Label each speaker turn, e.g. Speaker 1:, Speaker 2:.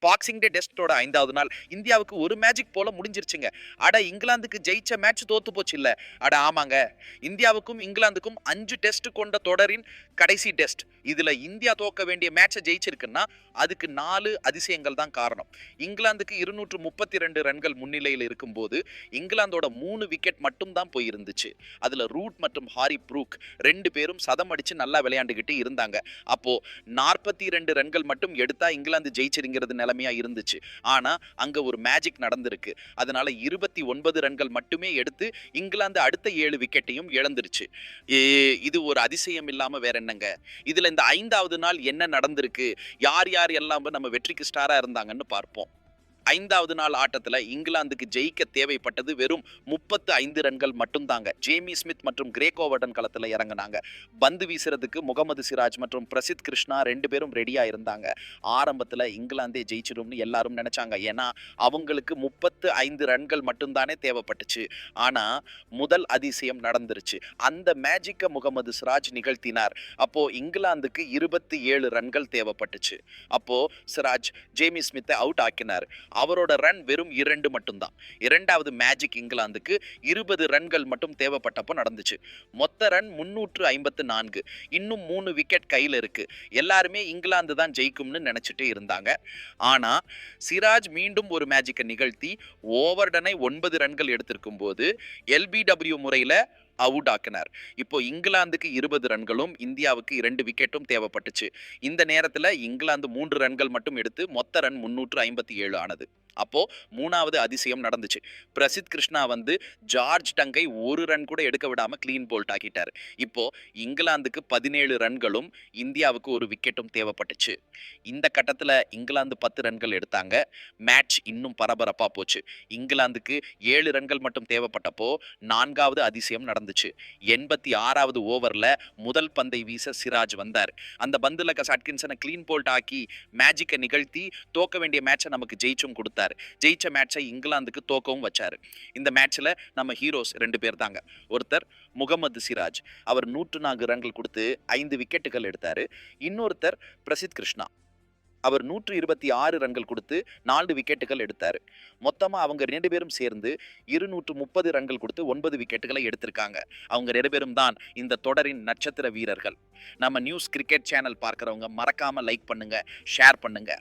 Speaker 1: Boxing டே டெஸ்டோட 5வது நாள் இந்தியாவுக்கு ஒரு மேஜிக் போல முடிஞ்சிருச்சுங்க. அட இங்கிலாந்துக்கு ஜெயிச்ச மேட்ச் தோத்து போச்சு இல்ல. அட ஆமாங்க, இந்தியாவுக்கும் இங்கிலாந்துக்கும் 5 டெஸ்ட் கொண்ட தொடரின் கடைசி டெஸ்ட். இதுல இந்தியா தோக்க வேண்டிய மேட்சை ஜெயிச்சிருக்குன்னா அதுக்கு 4 அதிசயங்கள் தான் காரணம். இங்கிலாந்துக்கு 232 ரன்கள் முன்னிலையில் இருக்கும்போது இங்கிலாந்தோட 3 விக்கெட் மட்டும் தான் போயிருந்துச்சு. அதுல ரூட் மற்றும் ஹாரி ப்ரூக் 2 பேரும் சதம் அடிச்சு நல்லா விளையாண்டுகிட்டு இருந்தாங்க. அப்போ 42 ரன்கள் மட்டும் எடுத்தா இங்கிலாந்து ஜெயிச்சிருங்கிறது நிலைமையா இருந்துச்சு. ஆனா அங்க ஒரு மேஜிக் நடந்திருக்கு. அதனால 29 ரன்கள் மட்டுமே எடுத்து இங்கிலாந்து அடுத்த 7 விக்கெட்டையும் இழந்துருச்சு. இது ஒரு அதிசயம் இல்லாம வேற என்னங்க. இதுல இந்த 5வது நாள் என்ன நடந்திருக்கு, யார் யார் எல்லாம் நம்ம வெற்றிக்கு ஸ்டாரா இருந்தாங்கன்னு பார்ப்போம். 5வது நாள் ஆட்டத்துல இங்கிலாந்துக்கு ஜெயிக்க தேவைப்பட்டது வெறும் 35 ரன்கள் மட்டும் தாங்க. ஜேமி ஸ்மித் மற்றும் கிரேக் ஓவர்டன் களத்துல இறங்குனாங்க. பந்து வீசுறதுக்கு முகமது சிராஜ் மற்றும் பிரசித் கிருஷ்ணா 2 பேரும் ரெடியா இருந்தாங்க. ஆரம்பத்துல இங்கிலாந்தே ஜெயிச்சிடும்னு எல்லாரும் நினைச்சாங்க. ஏன்னா அவங்களுக்கு 35 ரன்கள் மட்டும்தானே தேவைப்பட்டுச்சு. ஆனா முதல் அதிசயம் நடந்துருச்சு. அந்த மேஜிக்க முகமது சிராஜ் நிகழ்த்தினார். அப்போ இங்கிலாந்துக்கு 27 ரன்கள் தேவைப்பட்டுச்சு. அப்போ சிராஜ் ஜேமி ஸ்மித்தை அவுட் ஆக்கினார். அவரோட ரன் வெறும் 2 மட்டும்தான். 2வது மேஜிக் இங்கிலாந்துக்கு 20 ரன்கள் மட்டும் தேவைப்பட்டப்போ நடந்துச்சு. மொத்த ரன் 354. இன்னும் 3 விக்கெட் கையில் இருக்கு. எல்லாருமே இங்கிலாந்து தான் ஜெயிக்கும்னு நினைச்சிட்டு இருந்தாங்க. ஆனா சிராஜ் மீண்டும் ஒரு மேஜிக்கை நிகழ்த்தி ஓவர்டனை 9 ரன்கள் எடுத்திருக்கும் போது LBW முறையில அவுட் ஆக்கினார். இப்போ இங்கிலாந்துக்கு 20 ரன்களும் இந்தியாவுக்கு 2 விக்கெட்டும் தேவைப்பட்டுச்சு. இந்த நேரத்தில் இங்கிலாந்து 3 ரன்கள் மட்டும் எடுத்து மொத்த ரன் 357 ஆனது. அப்போ 3வது அதிசயம் நடந்துச்சு. பிரசித் கிருஷ்ணா ஜார்ஜ் டங்கை ஒரு ரன் கூட எடுக்க விடாம கிளீன் போல்ட் ஆக்கிட்டார். இப்போ இங்கிலாந்துக்கு 17 ரன்களும் இந்தியாவுக்கு ஒரு விக்கெட்டும் தேவைப்பட்டுச்சு. இந்த கட்டத்தில் இங்கிலாந்து 10 ரன்கள் எடுத்தாங்க. மேட்ச் இன்னும் பரபரப்பா போச்சு. இங்கிலாந்துக்கு 7 ரன்கள் மட்டும் தேவைப்பட்டப்போ 4வது அதிசயம் நடந்துச்சு. 86வது ஓவர்ல முதல் பந்தை வீச சிராஜ் வந்தார். அந்த பந்துல அட்கின்சனை கிளீன் போல்ட் ஆக்கி மேஜிக்கை நிகழ்த்தி தோக்க வேண்டிய மேட்சை நமக்கு ஜெயிச்சும் கொடுத்தார். ஜெயிச்ச மேட்சை இங்கிலாந்துக்கு தோக்கவும் வச்சாரு. இந்த மேட்ச்ல நம்ம ஹீரோஸ் 2 பேர் தாங்க. ஒருத்தர் முகமது சிராஜ், அவர் 104 ரன்கள் கொடுத்து 5 விக்கெட்டுகள் எடுத்தாரு. இன்னொருத்தர் பிரசித் கிருஷ்ணா, அவர் 126 ரன்கள் கொடுத்து 4 விக்கெட்டுகள் எடுத்தார். மொத்தமா அவங்க 2 பேரும் சேர்ந்து 230 ரன்கள் கொடுத்து 9 விக்கெட்டுகளை எடுத்திருக்காங்க. அவங்க 2 பேரும் தான் இந்த தொடரின் நட்சத்திர வீரர்கள். நம்ம நியூஸ் கிரிக்கெட் சேனல் பார்க்குறவங்க மறக்காம லைக் பண்ணுங்க, ஷேர் பண்ணுங்க.